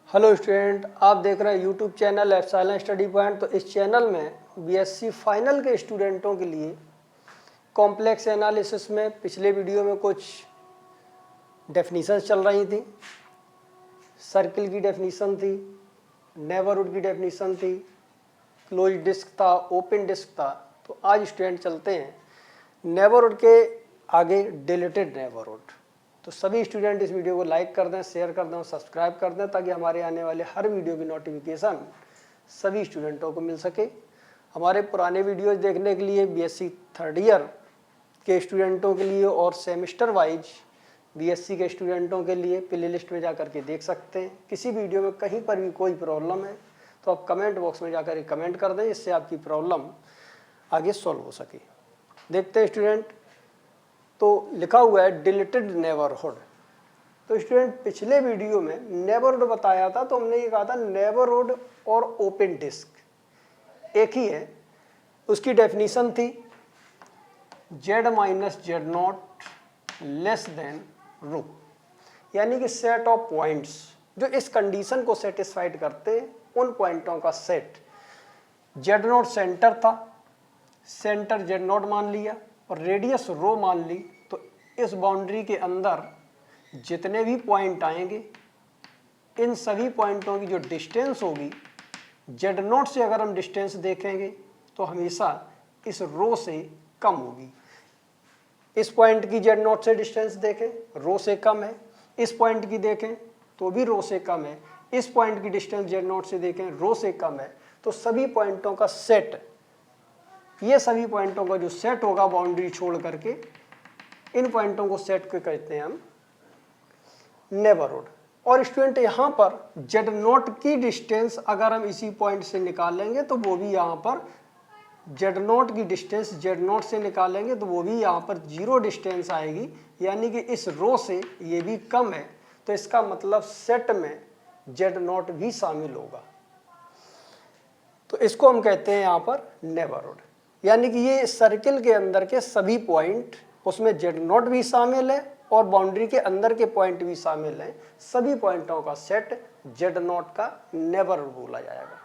Hello student, आप देख रहे हैं YouTube channel epsilon study point. तो इस चैनल में बीएससी फाइनल के स्टूडेंटों के लिए कॉम्प्लेक्स एनालिसिस में पिछले वीडियो में कुछ डेफिनीशंस चल रही थी। सर्किल की डेफिनीशन थी, नेबरहुड की डेफिनीशन थी, क्लोज डिस्क था, ओपन डिस्क था। तो आज स्टूडेंट चलते हैं नेबरहुड के आगे, डिलीटेड नेबरहुड। तो सभी स्टूडेंट इस वीडियो को लाइक कर दें, शेयर कर दें और सब्सक्राइब कर दें ताकि हमारे आने वाले हर वीडियो की नोटिफिकेशन सभी स्टूडेंटों को मिल सके। हमारे पुराने वीडियोस देखने के लिए बीएससी थर्ड ईयर के स्टूडेंटों के लिए और सेमेस्टर वाइज बीएससी के स्टूडेंटों के लिए प्लेलिस्ट में जाकर के देख सकते हैं। किसी वीडियो में कहीं पर भी कोई प्रॉब्लम है तो आप कमेंट बॉक्स में जाकर कमेंट कर दें, इससे आपकी प्रॉब्लम आगे सॉल्व हो सके। देखते हैं स्टूडेंट, तो लिखा हुआ है डिलीटेड नेबरहुड। तो स्टूडेंट पिछले वीडियो में नेबरहुड बताया था, तो हमने ये कहा था नेबरहुड और ओपन डिस्क एक ही है। उसकी डेफिनीशन थी Z minus Z not less than rho, यानी कि सेट ऑफ पॉइंट्स जो इस कंडीशन को सेटिस्फाइड करते हैं, उन पॉइंटों का सेट। जेड नॉट सेंटर था, सेंटर जेड नॉट मान लिया और रेडियस रो मान ली। तो इस बाउंड्री के अंदर जितने भी पॉइंट आएंगे, इन सभी पॉइंटों की जो डिस्टेंस होगी, जेड नॉट से अगर हम डिस्टेंस देखेंगे तो हमेशा इस रो से कम होगी। इस पॉइंट की जेड नॉट से डिस्टेंस देखें, रो से कम है। इस पॉइंट की देखें तो भी रो से कम है। इस पॉइंट की डिस्टेंस जेड नॉट से देखें, रो से कम है। तो सभी पॉइंटों का सेट, ये सभी पॉइंटों का जो सेट होगा बाउंड्री छोड़ करके, इन पॉइंटों को सेट को कहते हैं हम नेबरहुड। और स्टूडेंट यहाँ पर जेड नॉट की डिस्टेंस अगर हम इसी पॉइंट से निकालेंगे तो वो भी यहाँ पर जेड नॉट की डिस्टेंस जेड नॉट से निकालेंगे तो वो भी यहाँ पर जीरो डिस्टेंस आएगी, यानी कि इस रो से ये भी कम है। तो इसका मतलब सेट में जेड नॉट भी शामिल होगा। तो इसको हम कहते हैं यहाँ पर नेबरहुड, यानी कि ये सर्किल के अंदर के सभी पॉइंट, उसमें जेड नॉट भी शामिल है और बाउंड्री के अंदर के पॉइंट भी शामिल हैं। सभी पॉइंटों का सेट जेड नॉट का नेबरहुड बोला जाएगा।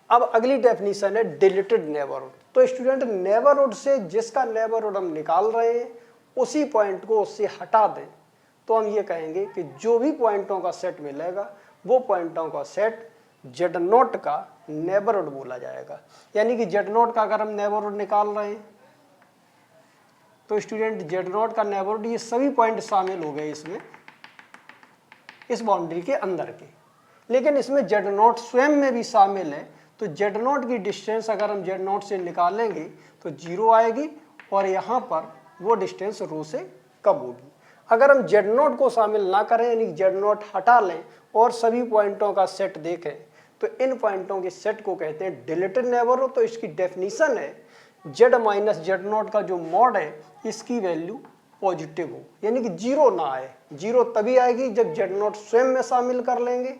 अब अगली डेफिनीशन है डिलीटेड नेबरहुड। तो स्टूडेंट नेबरहुड से जिसका नेबरहुड हम निकाल रहे हैं उसी पॉइंट को उससे हटा दें तो हम ये कहेंगे कि जो भी पॉइंटों का सेट मिलेगा वो पॉइंटों का सेट जेड नॉट का नेबरहुड बोला जाएगा। यानी कि जेड नॉट का अगर हम नेबरहुड निकाल रहे हैं तो स्टूडेंट जेड नॉट का नेबरहुड, ये सभी पॉइंट शामिल हो गए इसमें, इस बाउंड्री के अंदर के। लेकिन इसमें जेड नॉट स्वयं में भी शामिल है। तो जेड नॉट की डिस्टेंस अगर हम जेड नॉट से निकालेंगे तो जीरो आएगी और यहाँ पर वो डिस्टेंस रो से कम होगी। अगर हम जेड नॉट को शामिल ना करें, यानी जेड नॉट हटा लें और सभी पॉइंटों का सेट देखें, तो इन पॉइंटों के सेट को कहते हैं डिलीटेड नेबरहुड। तो इसकी डेफिनीशन है जेड माइनस जेड नॉट का जो मॉड है, इसकी वैल्यू पॉजिटिव हो, यानी कि जीरो ना आए। जीरो तभी आएगी जब जेड नॉट स्वयं में शामिल कर लेंगे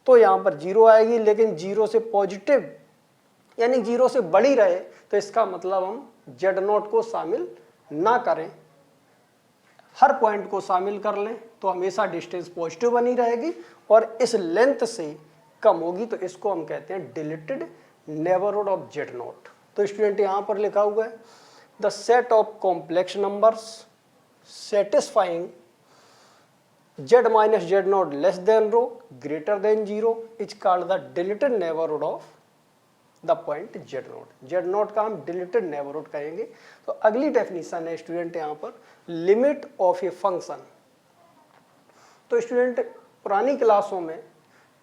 तो यहाँ पर जीरो आएगी, लेकिन जीरो से पॉजिटिव यानी जीरो से बड़ी रहे तो इसका मतलब हम जेड नॉट को शामिल ना करें, हर पॉइंट को शामिल कर लें तो हमेशा डिस्टेंस पॉजिटिव बनी रहेगी और इस लेंथ से कम होगी। तो इसको हम कहते हैं deleted neighbourhood of Z naught. तो स्टूडेंट यहाँ पर लिखा हुआ है the set of complex numbers satisfying Z minus Z not less than rho greater than zero is called the deleted neighbourhood of the point Z naught. Z naught का हम deleted neighbourhood कहेंगे। तो अगली डेफिनेशन है student यहाँ पर limit of a function. तो student पुरानी क्लासों में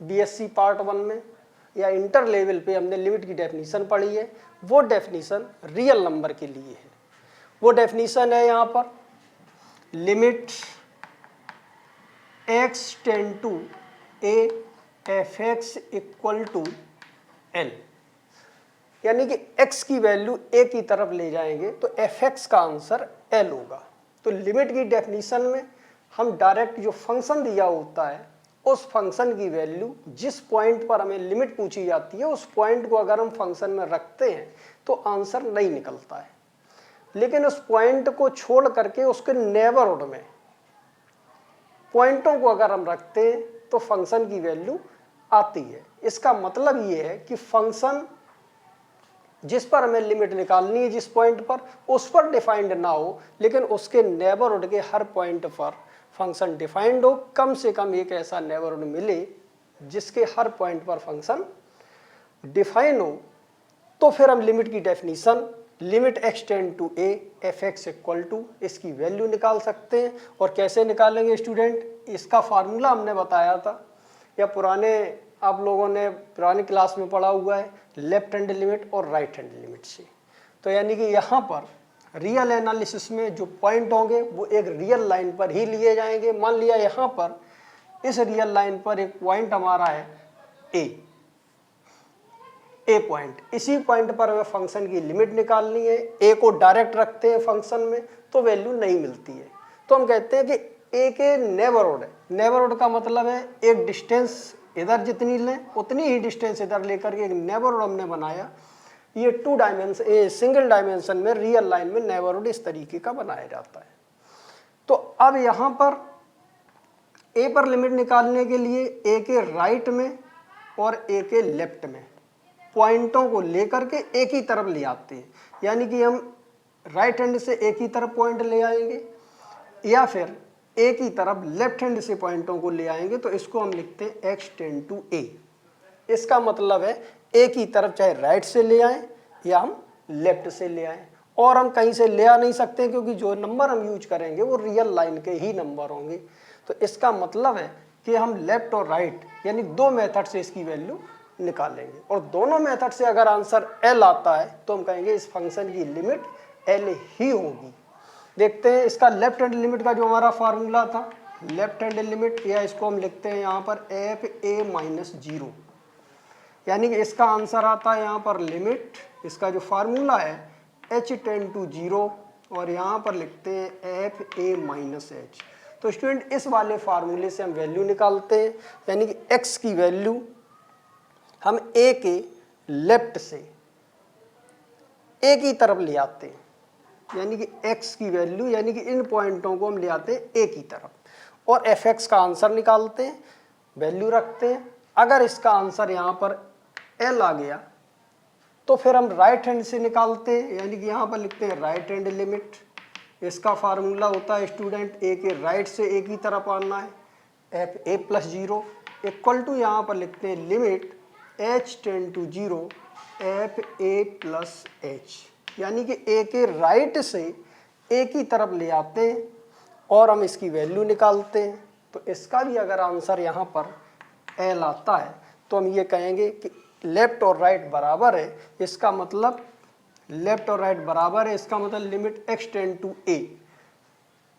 बीएससी पार्ट 1 में या इंटर लेवल पे हमने लिमिट की डेफिनेशन पढ़ी है। वो डेफिनेशन रियल नंबर के लिए है। वो डेफिनेशन है यहाँ पर limit x tend to a F X equal to l, यानी कि x की वैल्यू a की तरफ ले जाएंगे तो एफ एक्स का आंसर l होगा। तो लिमिट की डेफिनेशन में हम डायरेक्ट जो फंक्शन दिया होता है उस फंक्शन की वैल्यू, जिस पॉइंट पर हमें लिमिट पूछी जाती है उस पॉइंट को अगर हम फंक्शन में रखते हैं तो आंसर नहीं निकलता है। लेकिन उस पॉइंट को छोड़ करके उसके नेबरहुड में पॉइंटों को अगर हम रखते हैं तो फंक्शन की वैल्यू आती है। इसका मतलब ये है कि फंक्शन जिस पर हमें लिमिट निकालनी है, जिस पॉइंट पर, उस पर डिफाइंड ना हो, लेकिन उसके नेबरहुड के हर पॉइंट पर फंक्शन डिफाइंड हो। कम से कम एक ऐसा नेबरहुड मिले जिसके हर पॉइंट पर फंक्शन डिफाइन हो, तो फिर हम लिमिट की definition limit x tend to a f(x) equal to इसकी वैल्यू निकाल सकते हैं। और कैसे निकालेंगे स्टूडेंट, इसका फार्मूला हमने बताया था, या पुराने आप लोगों ने पुरानी क्लास में पढ़ा हुआ है, लेफ्ट हैंड लिमिट और राइट हैंड लिमिट से। तो यानी कि यहाँ पर रियल एनालिसिस में जो पॉइंट होंगे वो एक रियल लाइन पर ही लिए जाएंगे। मान लिया यहाँ पर इस रियल लाइन पर एक पॉइंट हमारा है ए पॉइंट, इसी पॉइंट पर हमें फंक्शन की लिमिट निकालनी है। ए को डायरेक्ट रखते हैं फंक्शन में तो वैल्यू नहीं मिलती है, तो हम कहते हैं कि ए के नेबरहुड है। नेबरहुड का मतलब है एक डिस्टेंस इधर जितनी लें उतनी ही डिस्टेंस इधर लेकर के एक नेबरहुड हमने बनाया। ये सिंगल डायमेंशन में रियल लाइन में नेबरहुड इस तरीके का बनाया जाता है। तो अब यहाँ पर ए पर लिमिट निकालने के लिए ए के राइट में और ए के लेफ्ट में पॉइंटों को लेकर के एक ही तरफ ले आते हैं, यानी कि हम राइट हैंड से एक ही तरफ पॉइंट ले आएंगे या फिर एक ही तरफ लेफ्ट हैंड से पॉइंटों को ले आएंगे। तो इसको हम लिखते हैं x टेंड टू a। इसका मतलब है एक ही तरफ चाहे राइट से ले आएं या हम लेफ्ट से ले आएं, और हम कहीं से ले आ नहीं सकते क्योंकि जो नंबर हम यूज करेंगे वो रियल लाइन के ही नंबर होंगे। तो इसका मतलब है कि हम लेफ्ट और राइट यानी दो मेथड से इसकी वैल्यू निकालेंगे, और दोनों मेथड से अगर आंसर L आता है तो हम कहेंगे इस फंक्शन की लिमिट L ही होगी। देखते हैं इसका लेफ्ट हैंड लिमिट का जो हमारा फार्मूला था, लेफ्ट हैंड लिमिट, या इसको हम लिखते हैं यहाँ पर fa-0, यानी कि इसका आंसर आता है यहाँ पर लिमिट, इसका जो फार्मूला है h टेंड टू 0 और यहाँ पर लिखते हैं fa-h। तो स्टूडेंट इस वाले फार्मूले से हम वैल्यू निकालते हैं, यानी कि x की वैल्यू हम a के लेफ्ट से एक ही तरफ ले आते हैं, यानी कि x की वैल्यू यानी कि इन पॉइंटों को हम ले आते हैं एक ही तरफ, और f(x) का आंसर निकालते हैं, वैल्यू रखते हैं। अगर इसका आंसर यहाँ पर L आ गया तो फिर हम राइट हैंड से निकालते हैं, यानी कि यहाँ पर लिखते हैं राइट हैंड लिमिट। इसका फार्मूला होता है स्टूडेंट a के राइट से एक ही तरफ आना है, fa+0 इक्वल टू यहाँ पर लिखते हैं limit h tend to 0 fa+h, यानी कि a के राइट से एक ही तरफ ले आते हैं और हम इसकी वैल्यू निकालते हैं। तो इसका भी अगर आंसर यहाँ पर L आता है तो हम ये कहेंगे कि लेफ्ट और राइट बराबर है, इसका मतलब लेफ्ट और राइट बराबर है, इसका मतलब limit x tend to a,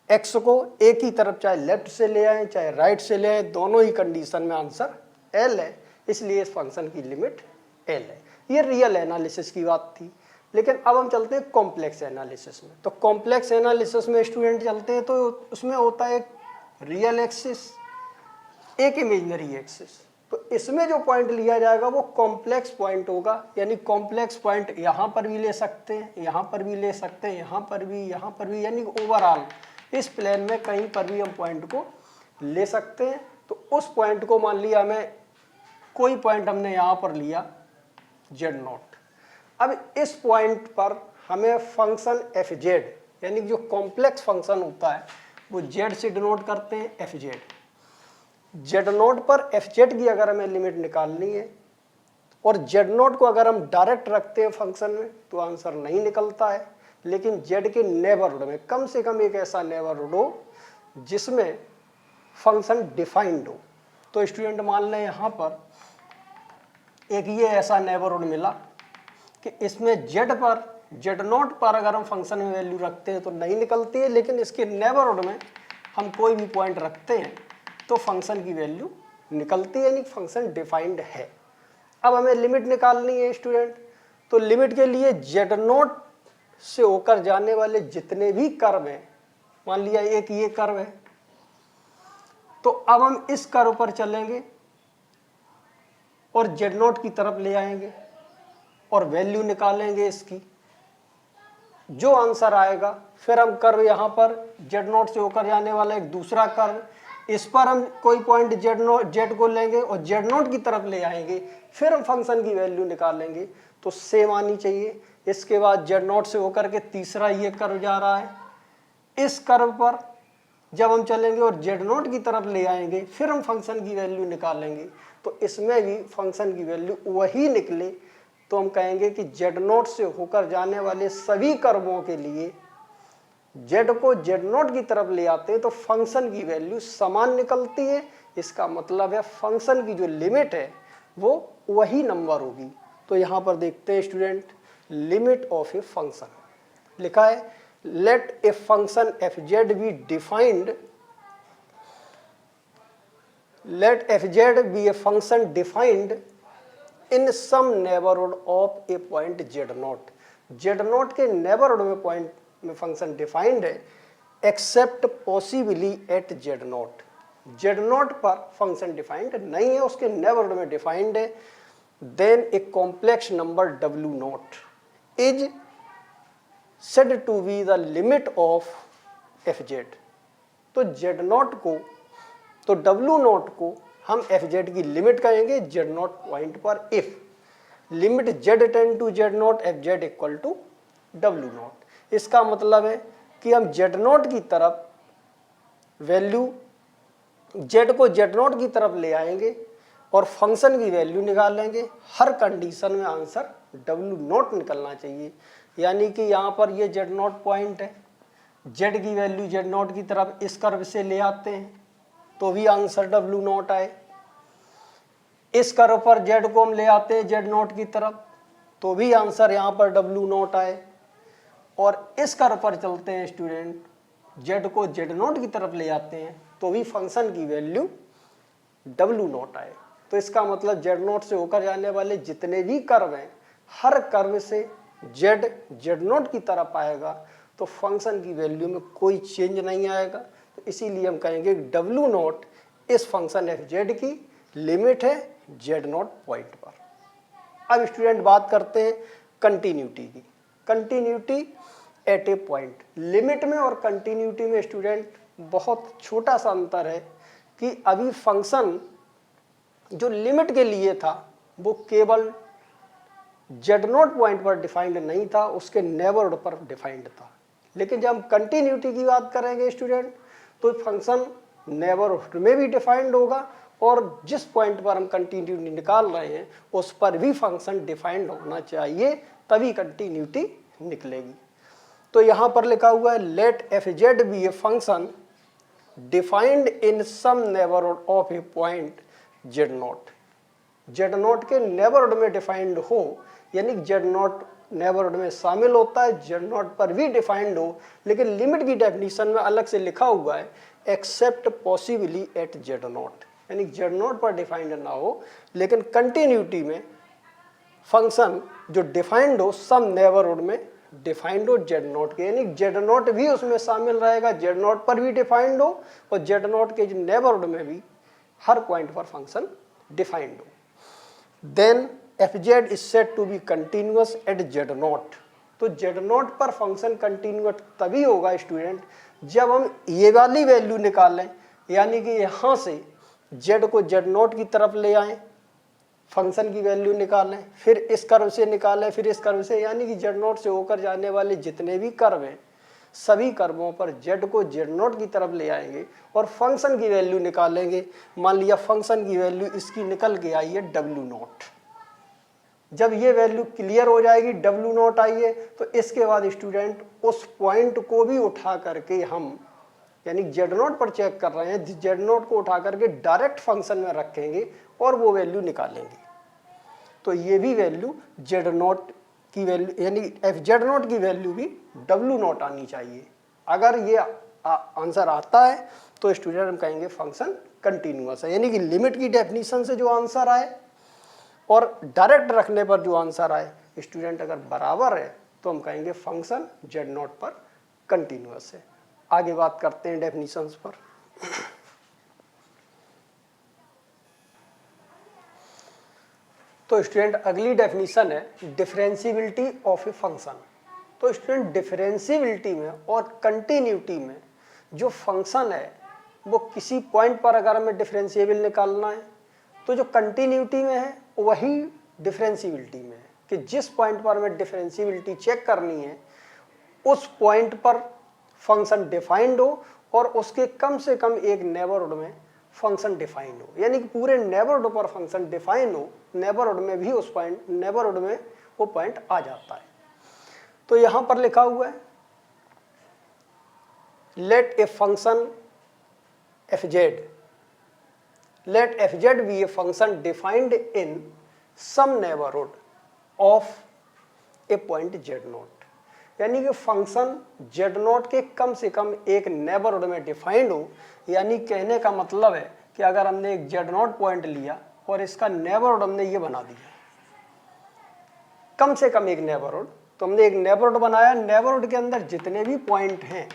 x को एक ही तरफ चाहे लेफ्ट से ले आए चाहे राइट से ले आए, दोनों ही कंडीशन में आंसर L है, इसलिए इस फंक्शन की लिमिट L है। ये रियल एनालिसिस की बात थी, लेकिन अब हम चलते हैं कॉम्प्लेक्स एनालिसिस में। तो कॉम्प्लेक्स एनालिसिस में स्टूडेंट चलते हैं तो उसमें होता है एक रियल एक्सिस, एक इमेजिनरी एक्सिस। तो इसमें जो पॉइंट लिया जाएगा वो कॉम्प्लेक्स पॉइंट होगा, यानी कॉम्प्लेक्स पॉइंट यहाँ पर भी ले सकते हैं, यहाँ पर भी ले सकते हैं, यहाँ पर भी, यानी ओवरऑल इस प्लेन में कहीं पर भी हम पॉइंट को ले सकते हैं। तो उस पॉइंट को मान लिया हमें, कोई पॉइंट हमने यहाँ पर लिया z0। अब इस पॉइंट पर हमें फंक्शन fz यानी जो कॉम्प्लेक्स फंक्शन होता है वो z से डिनोट करते हैं, fz। z0 पर fz की अगर हमें लिमिट निकालनी है और z0 को अगर हम डायरेक्ट रखते हैं फंक्शन में तो आंसर नहीं निकलता है, लेकिन z के नेबरहुड में कम से कम एक ऐसा नेबरहुड हो जिसमें फंक्शन डिफाइंड हो। तो स्टूडेंट मान लें यहाँ पर एक ये ऐसा नेबरहुड मिला कि इसमें z0 पर अगर हम फंक्शन में वैल्यू रखते हैं तो नहीं निकलती है, लेकिन इसके नेबरहुड में हम कोई भी पॉइंट रखते हैं तो फंक्शन की वैल्यू निकलती है, यानी फंक्शन डिफाइंड है। अब हमें लिमिट निकालनी है स्टूडेंट, तो लिमिट के लिए z0 से होकर जाने वाले जितने भी कर्व हैं, मान लिया एक ये कर्व है, तो अब हम इस कर्व पर चलेंगे और z0 की तरफ ले आएंगे और वैल्यू निकालेंगे इसकी। जो आंसर आएगा फिर हम कर्व यहाँ पर z0 से होकर जाने वाला एक दूसरा कर्व इस पर हम कोई पॉइंट जेड को लेंगे और जेड नोट की तरफ ले आएंगे, फिर हम फंक्शन की वैल्यू निकालेंगे, तो सेम आनी चाहिए। इसके बाद जेड नोट से होकर के तीसरा ये कर्व जा रहा है, इस कर्व पर जब हम चलेंगे और जेड नोट की तरफ ले आएंगे, फिर हम फंक्शन की वैल्यू निकालेंगे, तो इसमें भी फंक्शन की वैल्यू वही निकले, तो हम कहेंगे कि जेड नोट से होकर जाने वाले सभी कर्वों के लिए जेड को जेड नोट की तरफ ले आते हैं तो फंक्शन की वैल्यू समान निकलती है। इसका मतलब है फंक्शन की जो लिमिट है वो वही नंबर होगी। तो यहाँ पर देखते हैं student, limit of a function लिखा है, let a function F Z be defined, let F Z be a function defined in some neighbourhood of a point Z naught. Z naught के नेबरहुड में पॉइंट में function defined है, except possibly at Z naught. Z naught पर function defined नहीं है, उसके neighbourhood में defined है। Then a complex number W naught is said to be the limit of F Z. तो जेड नोट को, तो डब्ल्यू नोट को हम एफ जेड की लिमिट कहेंगे जेड नोट पॉइंट पर, if limit Z tend to Z naught F Z equal to W naught. इसका मतलब है कि हम जेड नोट की तरफ वैल्यू, जेड को जेड नोट की तरफ ले आएंगे और फंक्शन की वैल्यू निकालेंगे। हर कंडीशन में आंसर डब्ल्यू नोट निकलना चाहिए। यानी कि यहाँ पर ये जेड नोट पॉइंट है, जेड की वैल्यू जेड नोट की तरफ इस कर्व से ले आते हैं तो भी आंसर डब्ल्यू नोट आए। इस कर्व पर जेड को हम ले आते हैं जेड नोट की तरफ तो भी आंसर यहाँ पर डब्ल्यू नोट आए। और इस कर्व पर चलते हैं स्टूडेंट, जेड को जेड नोट की तरफ ले आते हैं तो भी फंक्शन की वैल्यू डब्ल्यू नोट आए। तो इसका मतलब जेड नोट से होकर जाने वाले जितने भी कर्व हैं, हर कर्व से जेड जेड नोट की तरफ आएगा तो फंक्शन की वैल्यू में कोई चेंज नहीं आएगा। तो इसीलिए हम कहेंगे डब्ल्यू नोट इस फंक्शन एफ जेड की लिमिट है जेड नोट पॉइंट पर। अब स्टूडेंट बात करते हैं कंटिन्यूटी की। Continuity at A point, limit में और कंटिन्यूटी में स्टूडेंट बहुत छोटा सा अंतर है कि अभी फंक्शन जो लिमिट के लिए था वो केवल जेड नोट पॉइंट पर डिफाइंड नहीं था, उसके नेबरहुड पर डिफाइंड था। लेकिन जब हम कंटिन्यूटी की बात करेंगे स्टूडेंट तो फंक्शन नेबरहुड में भी डिफाइंड होगा और जिस पॉइंट पर हम कंटिन्यूटी निकाल रहे हैं उस पर भी फंक्शन डिफाइंड होना चाहिए, तभी कंटिन्यूटी निकलेगी। तो यहाँ पर लिखा हुआ है let F Z be a function defined in some neighbourhood of a point Z naught. Z naught के नेबरहुड में डिफाइंड हो, यानी जेड नोट नेबरहुड में शामिल होता है, जेड नोट पर भी डिफाइंड हो, लेकिन लिमिट की डेफिनेशन में अलग से लिखा हुआ है except possibly at Z naught, यानी जेड नोट पर डिफाइंड ना हो। लेकिन कंटिन्यूटी में फंक्शन जो डिफाइंड हो सम नेबरहुड में डिफाइंड हो जेड नोट के, यानी जेड नोट भी उसमें शामिल रहेगा, जेड नोट पर भी डिफाइंड हो और जेड नोट के नेबरहुड में भी हर पॉइंट पर फंक्शन डिफाइंड हो। Then F Z is said to be continuous at Z naught. तो जेड नोट पर फंक्शन कंटिन्यूअस तभी होगा स्टूडेंट जब हम ये वाली वैल्यू निकालें, यानी कि यहाँ से जेड को जेड नोट की तरफ ले आएं, फंक्शन की वैल्यू निकालें, फिर इस कर्व से निकालें, फिर इस कर्व से, यानी कि जेड नोट से होकर जाने वाले जितने भी कर्व हैं सभी कर्वों पर जेड को जेड नोट की तरफ ले आएंगे और फंक्शन की वैल्यू निकालेंगे। मान लिया फंक्शन की वैल्यू इसकी निकल के आई है डब्ल्यू नोट। जब ये वैल्यू क्लियर हो जाएगी डब्ल्यू नोट आई है तो इसके बाद स्टूडेंट उस पॉइंट को भी उठा करके हम, यानी जेड नोट पर चेक कर रहे हैं, जेड नोट को उठा करके डायरेक्ट फंक्शन में रखेंगे और वो वैल्यू निकालेंगे। तो ये भी वैल्यू जेड नोट की वैल्यू, यानी एफ जेड नोट की वैल्यू भी डब्ल्यू नोट आनी चाहिए। अगर ये आंसर आता है तो स्टूडेंट हम कहेंगे फंक्शन कंटिन्यूअस है, यानी कि लिमिट की डेफिनेशन से जो आंसर आए और डायरेक्ट रखने पर जो आंसर आए स्टूडेंट अगर बराबर है तो हम कहेंगे फंक्शन जेड नोट पर कंटिन्यूअस है। आगे बात करते हैं डेफिनेशंस पर। तो स्टूडेंट अगली डेफिनेशन है डिफरेंशिएबिलिटी ऑफ ए फंक्शन। तो स्टूडेंट डिफरेंशिएबिलिटी में और कंटिन्यूटी में जो फंक्शन है वो किसी पॉइंट पर अगर हमें डिफरेंशिएबल निकालना है तो जो कंटिन्यूटी में है वही डिफरेंशिएबिलिटी में है, कि जिस पॉइंट पर हमें डिफरेंशिएबिलिटी चेक करनी है उस पॉइंट पर फंक्शन डिफाइंड हो और उसके कम से कम एक नेबरहुड में फंक्शन डिफाइंड हो, यानी कि पूरे नेबरहुड पर फंक्शन डिफाइन हो, नेबरहुड में भी उस पॉइंट नेबरहुड में वो पॉइंट आ जाता है। तो यहां पर लिखा हुआ है let a function fz, let fz be a function defined in some neighborhood of a point z0, यानी कि फंक्शन z0 के कम से कम एक नेबरहुड में डिफाइंड हो। यानी कहने का मतलब है कि अगर हमने एक z0 पॉइंट लिया और इसका नेबरहुड हमने ये बना दिया कम से कम एक नेबरहुड, तो हमने एक नेबरहुड बनाया, नेबरहुड के अंदर जितने भी पॉइंट हैं,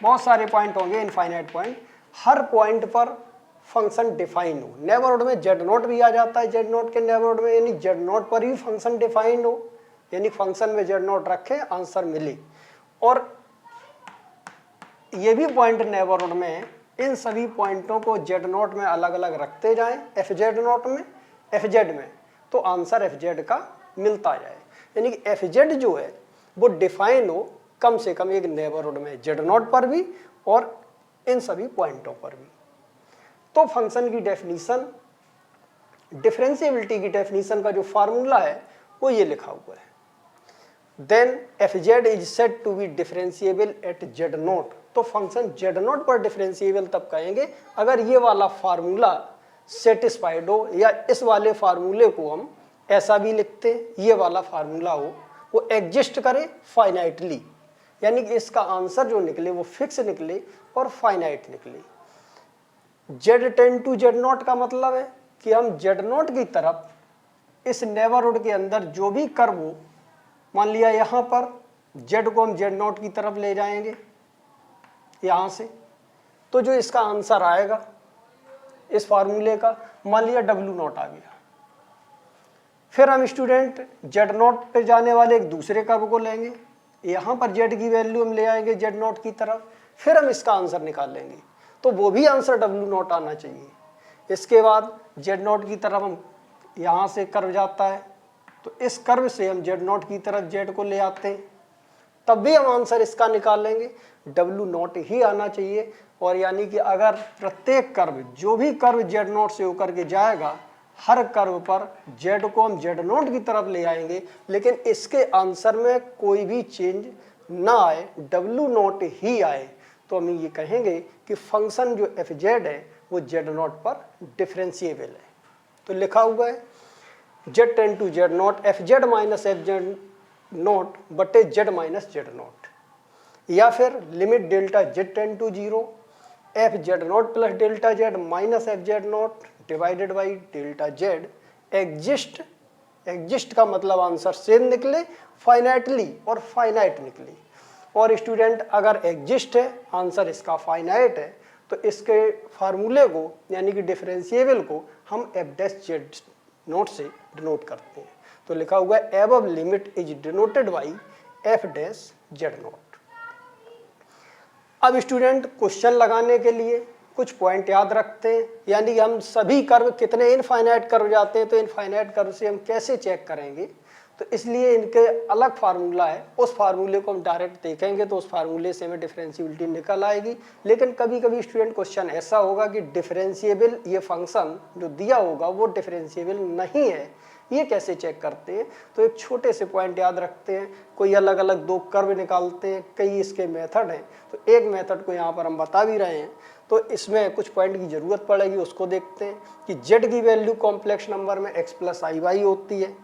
बहुत सारे पॉइंट होंगे, इनफाइनाइट पॉइंट, हर पॉइंट पर फंक्शन डिफाइन हो। नेबरहुड में z0 भी आ जाता है, z0 के नेबरहुड में, यानी z0 पर ही फंक्शन डिफाइंड हो, यानी फंक्शन में z0 रखे आंसर मिले। और ये भी पॉइंट नेबरहुड में, इन सभी पॉइंटों को z0 में अलग अलग रखते जाएं, fz0 में, fz में, तो आंसर fz का मिलता जाए। यानी कि fz जो है वो डिफाइन हो कम से कम एक नेबरहुड में, z0 पर भी और इन सभी पॉइंटों पर भी। तो फंक्शन की डेफिनीशन, डिफरेंशिएबिलिटी की डेफिनीशन का जो फार्मूला है वो ये लिखा हुआ है, then fz is said to be differentiable at z0। तो फंक्शन z0 पर डिफरेंशिएबल तब कहेंगे अगर ये वाला फार्मूला सेटिस्फाइड हो, या इस वाले फार्मूले को हम ऐसा भी लिखते, ये वाला फार्मूला हो वो एग्जिस्ट करे फाइनाइटली, यानी कि इसका आंसर जो निकले वो फिक्स निकले और फाइनाइट निकले। z टेंड टू z0 का मतलब है कि हम z0 की तरफ इस नेबरहुड के अंदर जो भी कर्व हो, मान लिया यहाँ पर z को हम z0 की तरफ ले जाएंगे यहाँ से, तो जो इसका आंसर आएगा इस फार्मूले का, मान लिया W0 आ गया। फिर हम स्टूडेंट z0 पे जाने वाले एक दूसरे कर्व को लेंगे, यहाँ पर z की वैल्यू हम ले आएंगे z0 की तरफ, फिर हम इसका आंसर निकाल लेंगे, तो वो भी आंसर W0 आना चाहिए। इसके बाद z0 की तरफ हम यहाँ से कर्व जाता है, तो इस कर्व से हम z0 की तरफ z को ले आते हैं, तब भी हम आंसर इसका निकाल लेंगे, W0 ही आना चाहिए। और यानी कि अगर प्रत्येक कर्व, जो भी कर्व z0 से होकर के जाएगा, हर कर्व पर z को हम z0 की तरफ ले आएंगे, लेकिन इसके आंसर में कोई भी चेंज ना आए, W0 ही आए, तो हम ये कहेंगे कि फंक्शन जो fz है वो z0 पर डिफरेंशिएबल है। तो लिखा हुआ है z tend to z0 fz minus fz0 बटे z माइनस z0, या फिर limit delta z tend to 0 fz0 plus delta z minus fz0 divided by delta z exist, exist का मतलब आंसर सेम निकले, फाइनाइटली और फाइनाइट निकले। और student अगर एग्जिस्ट है, आंसर इसका फाइनाइट है, तो इसके फार्मूले को यानी कि डिफरेंशिएबल को हम f'(z0) से डिनोट करते हैं। तो लिखा हुआ है above limit is denoted by f'(z0)। अब स्टूडेंट क्वेश्चन लगाने के लिए कुछ पॉइंट याद रखते हैं, यानी कि हम सभी कर्व कितने इनफाइनाइट कर्व जाते हैं, तो इनफाइनाइट कर्व से हम कैसे चेक करेंगे, तो इसलिए इनके अलग फार्मूला है, उस फार्मूले को हम डायरेक्ट देखेंगे तो उस फार्मूले से हमें डिफरेंशिएबिलिटी निकल आएगी। लेकिन कभी कभी स्टूडेंट क्वेश्चन ऐसा होगा कि डिफरेंशिएबल ये फंक्शन जो दिया होगा वो डिफरेंशिएबल नहीं है, ये कैसे चेक करते हैं, तो एक छोटे से पॉइंट याद रखते हैं, कोई अलग अलग दो कर्व निकालते हैं, कई इसके मेथड हैं, तो एक मेथड को यहाँ पर हम बता भी रहे हैं, तो इसमें कुछ पॉइंट की ज़रूरत पड़ेगी, उसको देखते हैं कि z की वैल्यू कॉम्प्लेक्स नंबर में x प्लस आई वाई होती है,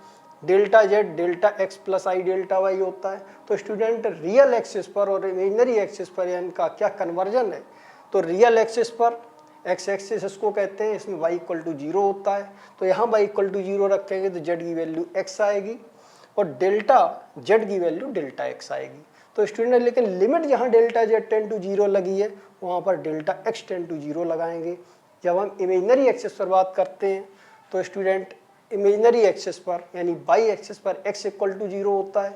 delta z delta x plus i delta y होता है। तो स्टूडेंट रियल एक्सिस पर और इमेजिनरी एक्सिस पर इनका क्या कन्वर्जन है, तो रियल एक्सिस पर x एक्सिस इसको कहते हैं, इसमें y इक्वल टू 0 होता है, तो यहाँ y इक्वल टू 0 रखेंगे तो z की वैल्यू x आएगी और डेल्टा z की वैल्यू डेल्टा x आएगी। तो स्टूडेंट लेकिन लिमिट जहाँ डेल्टा z टेंड टू 0 लगी है वहाँ पर डेल्टा x टेंड टू 0 लगाएंगे। जब हम इमेजिनरी एक्सिस पर बात करते हैं तो स्टूडेंट इमेजिनरी एक्सिस पर यानी y एक्सिस पर x इक्वल टू 0 होता है,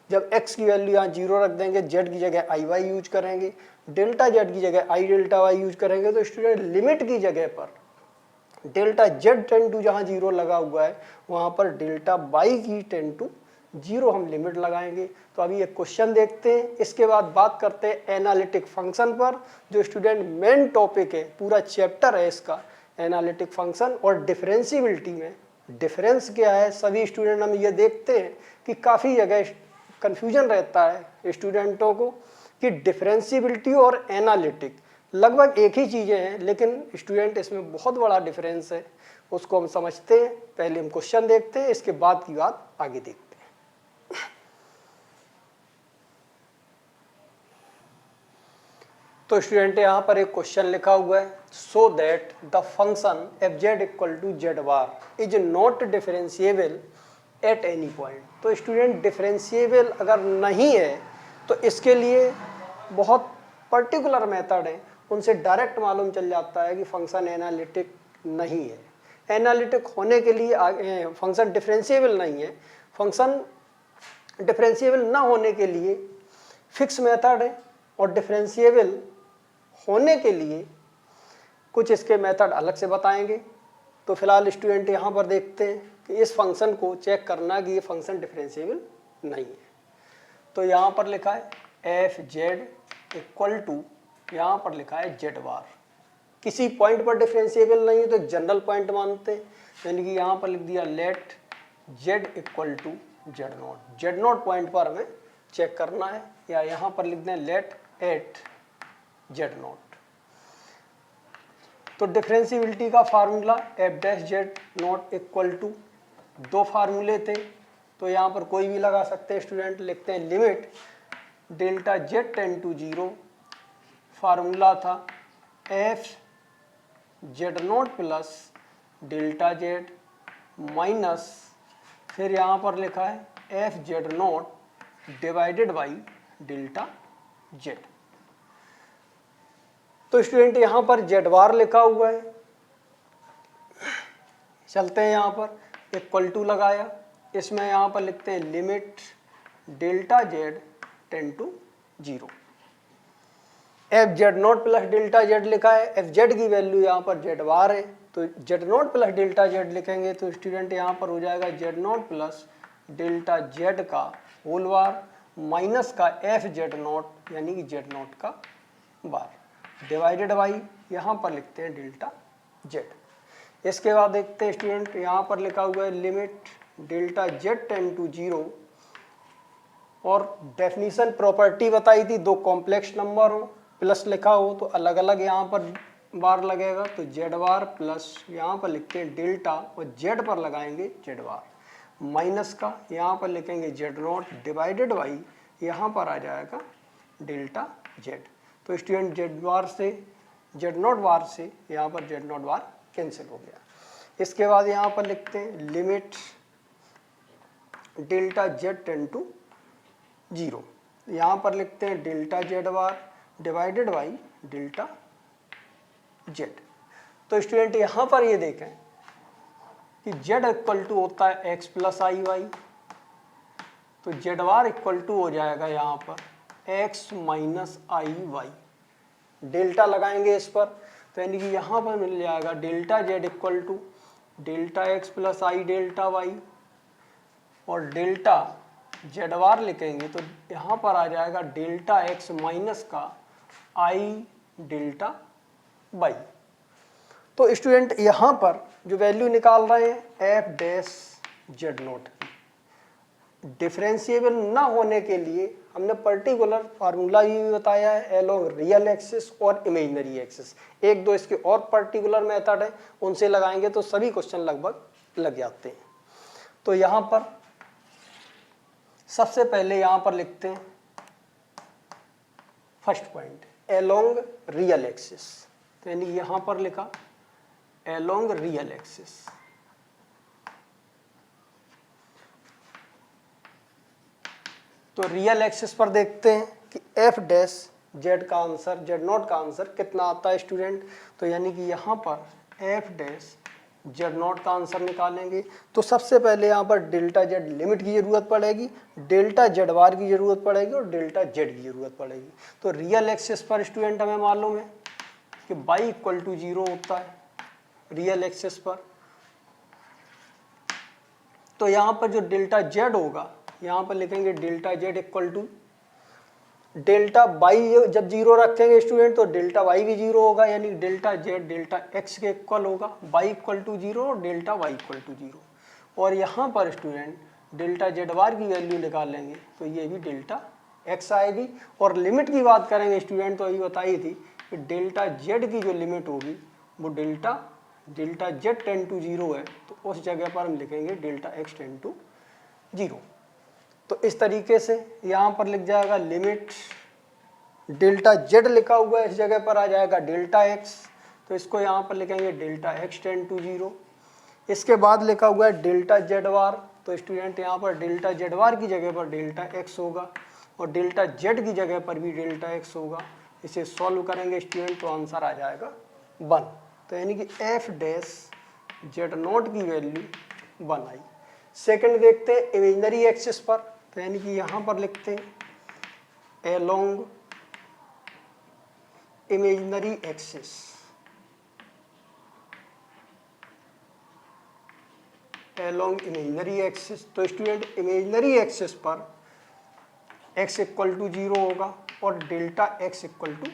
जब x की वैल्यू यहाँ 0 रख देंगे, z की जगह आई वाई यूज करेंगे, डेल्टा z की जगह आई डेल्टा वाई यूज करेंगे, तो स्टूडेंट लिमिट की जगह पर डेल्टा z टेन टू जहाँ 0 लगा हुआ है वहाँ पर डेल्टा y की टेन टू 0 हम लिमिट लगाएंगे। तो अभी एक क्वेश्चन देखते हैं, इसके बाद बात करते हैं एनालिटिक फंक्शन पर, जो स्टूडेंट मेन टॉपिक है, पूरा चैप्टर है इसका, एनालिटिक फंक्शन। और डिफरेंशिएबिलिटी में डिफरेंस क्या है, सभी स्टूडेंट हम ये देखते हैं कि काफ़ी जगह कन्फ्यूजन रहता है स्टूडेंटों को कि डिफरेंशिएबिलिटी और एनालिटिक लगभग एक ही चीज़ें हैं, लेकिन स्टूडेंट इसमें बहुत बड़ा डिफरेंस है, उसको हम समझते हैं। पहले हम क्वेश्चन देखते हैं, इसके बाद की बात आगे देखते हैं। तो स्टूडेंट यहाँ पर एक क्वेश्चन लिखा हुआ है, so that the function F Z equal to z bar is not differentiable at any point. तो स्टूडेंट डिफरेंशिएबल अगर नहीं है तो इसके लिए बहुत पर्टिकुलर मेथड है, उनसे डायरेक्ट मालूम चल जाता है कि फंक्शन एनालिटिक नहीं है। एनालिटिक होने के लिए फंक्शन डिफरेंशिएबल नहीं है, फंक्शन डिफरेंशिएबल ना होने के लिए फिक्स मेथड है, और डिफरेंशिएबल होने के लिए कुछ इसके मेथड अलग से बताएंगे। तो फिलहाल स्टूडेंट यहाँ पर देखते हैं कि इस फंक्शन को चेक करना कि ये फंक्शन डिफरेंशिएबल नहीं है। तो यहाँ पर लिखा है एफ जेड इक्वल टू, यहाँ पर लिखा है जेड बार, किसी पॉइंट पर डिफरेंशिएबल नहीं है तो जनरल पॉइंट मानते हैं, यानी कि यहाँ पर लिख दिया let z equal to z naught. Z naught point पर हमें चेक करना है, या यहाँ पर लिख दें लेट एट जेड नॉट। तो डिफरेंशिएबिलिटी का formula f dash z naught equal to, दो फार्मूले थे, तो यहाँ पर कोई भी लगा सकते हैं स्टूडेंट। लिखते हैं limit delta Z ten to 0, formula था F Z not plus delta Z minus, फिर यहाँ पर लिखा है F Z not divided by delta Z. तो स्टूडेंट यहाँ पर जेड बार लिखा हुआ है, चलते हैं यहाँ पर इक्वल टू लगाया, इसमें यहाँ पर लिखते हैं limit delta Z ten to 0। F Z not plus delta z लिखा है, एफ जेड की वैल्यू यहाँ पर जेड बार है, तो Z not plus delta Z लिखेंगे तो स्टूडेंट यहाँ पर हो जाएगा Z not plus delta Z का होल बार माइनस का एफ जेड नॉट यानी कि जेड नॉट का बार डिवाइडेड बाई यहाँ पर लिखते हैं डेल्टा जेड। इसके बाद देखते हैं स्टूडेंट यहाँ पर लिखा हुआ है limit delta Z ten to 0, और डेफिनीशन प्रॉपर्टी बताई थी दो कॉम्प्लेक्स नंबर हो प्लस लिखा हो तो अलग अलग यहाँ पर बार लगेगा, तो जेड बार प्लस यहाँ पर लिखते हैं डेल्टा और जेड पर लगाएंगे जेड बार माइनस का यहाँ पर लिखेंगे जेड नॉट डिवाइडेड बाई यहाँ पर आ जाएगा डेल्टा जेड। तो स्टूडेंट जेड बार से जेड नॉट बार से यहाँ पर जेड नॉट बार कैंसिल हो गया। इसके बाद यहाँ पर लिखते हैं limit delta Z ten to 0, यहाँ पर लिखते हैं delta z bar divided by delta Z. तो स्टूडेंट यहाँ पर ये देखें कि जेड इक्वल टू होता है एक्स प्लस आई वाई, तो जेड बार इक्वल टू हो जाएगा यहाँ पर एक्स माइनस आई वाई, डेल्टा लगाएंगे इस पर, तो यानी कि यहाँ पर मिल जाएगा delta z equal to delta x plus i delta y, और डेल्टा जेड बार लिखेंगे तो यहाँ पर आ जाएगा डेल्टा एक्स माइनस का आई डेल्टा वाई। तो स्टूडेंट यहाँ पर जो वैल्यू निकाल रहे हैं एफ डैश जेड नॉट की, डिफरेंशिएबल ना होने के लिए हमने पर्टिकुलर फार्मूला ये बताया है एलोंग रियल एक्सिस और इमेजिनरी एक्सिस। एक दो इसके और पर्टिकुलर मेथड है, उनसे लगाएंगे तो सभी क्वेश्चन लगभग लग जाते हैं। तो यहाँ पर सबसे पहले यहाँ पर लिखते हैं first point along real axis, तो यानी यहाँ पर लिखा एलोंग रियल एक्सिस। तो रियल एक्सिस पर देखते हैं कि एफ डैश जेड का आंसर जेड नॉट का आंसर कितना आता है स्टूडेंट, तो यानी कि यहाँ पर एफ डैश जेड नॉट का आंसर निकालेंगे तो सबसे पहले यहाँ पर डेल्टा जेड लिमिट की ज़रूरत पड़ेगी, डेल्टा जेड बार की ज़रूरत पड़ेगी और डेल्टा जेड की ज़रूरत पड़ेगी। तो रियल एक्सिस पर स्टूडेंट हमें मालूम है कि y इक्वल टू 0 होता है रियल एक्सिस पर। तो यहाँ पर जो डेल्टा जेड होगा, यहाँ पर लिखेंगे delta z equal to delta y, जब 0 रखेंगे स्टूडेंट तो डेल्टा वाई भी 0 होगा, यानी डेल्टा जेड डेल्टा एक्स के इक्वल होगा, वाई इक्वल टू 0 और डेल्टा वाई इक्वल टू 0। और यहाँ पर स्टूडेंट डेल्टा जेड बार की वैल्यू निकालेंगे तो ये भी डेल्टा एक्स आएगी। और लिमिट की बात करेंगे स्टूडेंट तो अभी बताई थी कि डेल्टा जेड की जो लिमिट होगी वो डेल्टा जेड टेन टू 0 है, तो उस जगह पर हम लिखेंगे डेल्टा एक्स टेन टू 0। तो इस तरीके से यहाँ पर लिख जाएगा लिमिट डेल्टा जेड लिखा हुआ है, इस जगह पर आ जाएगा डेल्टा एक्स, तो इसको यहाँ पर लिखेंगे डेल्टा एक्स टेन टू 0। इसके बाद लिखा हुआ है डेल्टा जेड बार, तो स्टूडेंट यहाँ पर डेल्टा जेड बार की जगह पर डेल्टा एक्स होगा और डेल्टा जेड की जगह पर भी डेल्टा एक्स होगा। इसे सॉल्व करेंगे स्टूडेंट तो आंसर आ जाएगा 1। तो यानी कि एफ डैश जेड नॉट की वैल्यू 1 आई। सेकंड देखते हैं इमेजिनरी एक्सिस पर, तो यानी कि यहाँ पर लिखते हैं along imaginary axis, along imaginary axis. तो स्टूडेंट इमेजिनरी एक्सिस पर x इक्वल टू 0 होगा और डेल्टा x इक्वल टू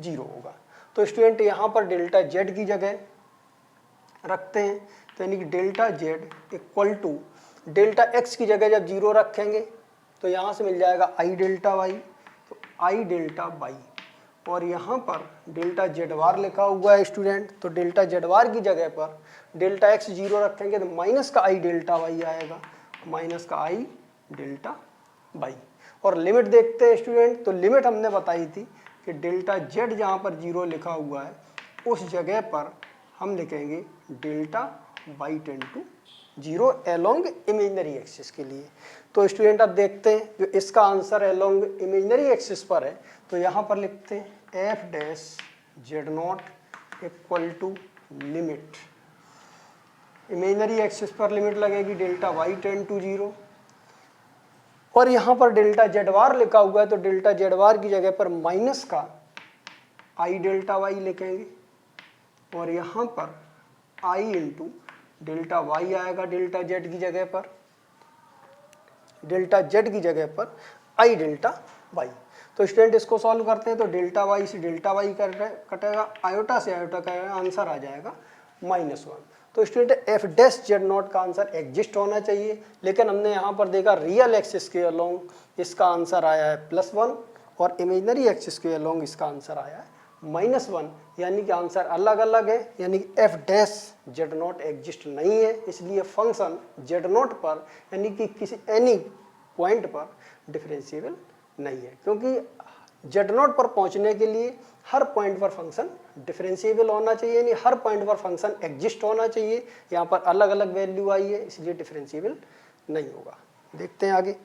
0 होगा। तो स्टूडेंट यहाँ पर डेल्टा z की जगह रखते हैं, तो यानी कि delta z equal to delta x की जगह जब 0 रखेंगे तो यहाँ से मिल जाएगा आई डेल्टा y, तो आई डेल्टा y। और यहाँ पर डेल्टा जेड बार लिखा हुआ है स्टूडेंट, तो डेल्टा जेड बार की जगह पर डेल्टा एक्स 0 रखेंगे तो माइनस का आई डेल्टा वाई आएगा, माइनस का आई डेल्टा वाई। और लिमिट देखते हैं स्टूडेंट, तो लिमिट हमने बताई थी कि डेल्टा जेड जहाँ पर 0 लिखा हुआ है उस जगह पर हम लिखेंगे delta y tend to 0 along imaginary axis के लिए। तो स्टूडेंट अब देखते हैं जो इसका आंसर एलोंग इमेजिनरी एक्सिस पर है, तो यहाँ पर लिखते हैं f dash z naught equal to limit, imaginary axis पर लिमिट लगेगी डेल्टा वाई टेन टू 0। और यहाँ पर डेल्टा जेड बार लिखा हुआ है, तो डेल्टा जेड बार की जगह पर माइनस का आई डेल्टा वाई लिखेंगे और यहाँ पर आई इंटू डेल्टा वाई आएगा डेल्टा जेड की जगह पर, डेल्टा जेड की जगह पर आई डेल्टा वाई। तो स्टूडेंट इसको सॉल्व करते हैं तो डेल्टा वाई से डेल्टा वाई कटेगा, आयोटा से आयोटा का आंसर आ जाएगा -1। तो student F dash z naught का आंसर एग्जिस्ट होना चाहिए, लेकिन हमने यहाँ पर देखा रियल एक्सिस के अलोंग इसका आंसर आया है +1 और इमेजिनरी एक्सिस के अलोंग इसका आंसर आया है -1, यानी कि आंसर अलग अलग है, यानी कि F dash z not exist नहीं है। इसलिए फंक्शन जेड नॉट पर यानी कि किसी एनी पॉइंट पर डिफरेंशिएबल नहीं है, क्योंकि जेड नॉट पर पहुंचने के लिए हर पॉइंट पर फंक्शन डिफरेंशिएबल होना चाहिए, यानी हर पॉइंट पर फंक्शन एग्जिस्ट होना चाहिए। यहाँ पर अलग अलग वैल्यू आई है इसलिए डिफरेंशिएबल नहीं होगा। देखते हैं आगे।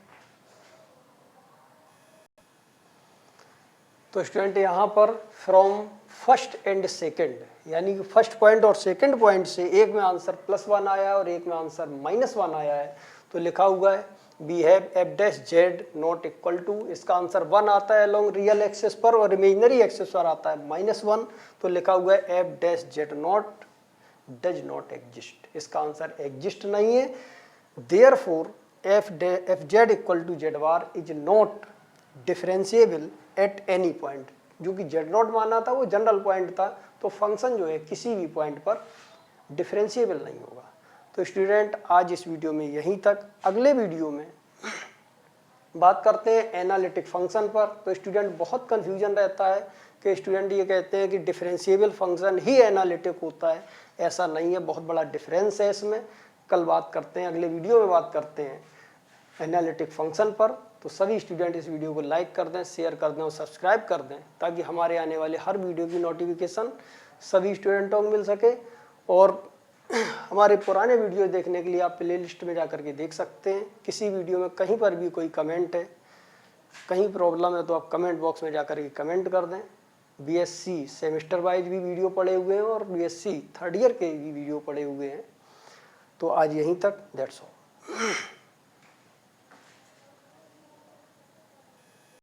तो स्टूडेंट यहाँ पर फ्रॉम फर्स्ट एंड सेकंड यानी कि फर्स्ट पॉइंट और सेकंड पॉइंट से एक में आंसर +1 आया है और एक में आंसर -1 आया है। तो लिखा हुआ है we have f dash z naught equal to, इसका आंसर 1 आता है अलोंग रियल एक्सिस पर और इमेजिनरी एक्सिस पर आता है -1। तो लिखा हुआ है f dash z naught does not exist, इसका आंसर एग्जिस्ट नहीं है। Therefore f Z equal to z bar is not differentiable at any point, जो कि जेड नॉट माना था वो जनरल पॉइंट था, तो फंक्शन जो है किसी भी पॉइंट पर डिफरेंशिएबल नहीं होगा। तो स्टूडेंट आज इस वीडियो में यहीं तक, अगले वीडियो में बात करते हैं एनालिटिक फंक्शन पर। तो स्टूडेंट बहुत कन्फ्यूजन रहता है कि स्टूडेंट ये कहते हैं कि डिफरेंशिएबल फंक्शन ही एनालिटिक होता है, ऐसा नहीं है, बहुत बड़ा डिफरेंस है इसमें। कल बात करते हैं, अगले वीडियो में बात करते हैं एनालिटिक फंक्शन पर। तो सभी स्टूडेंट इस वीडियो को लाइक कर दें, शेयर कर दें और सब्सक्राइब कर दें, ताकि हमारे आने वाले हर वीडियो की नोटिफिकेशन सभी स्टूडेंटों को मिल सके। और हमारे पुराने वीडियो देखने के लिए आप प्लेलिस्ट में जाकर के देख सकते हैं। किसी वीडियो में कहीं पर भी कोई कमेंट है, कहीं प्रॉब्लम है, तो आप कमेंट बॉक्स में जाकर के कमेंट कर दें। बीएससी सेमेस्टर वाइज भी वीडियो पड़े हुए हैं और बीएससी थर्ड ईयर के भी वीडियो पड़े हुए हैं। तो आज यहीं तक, दैट्स ऑल।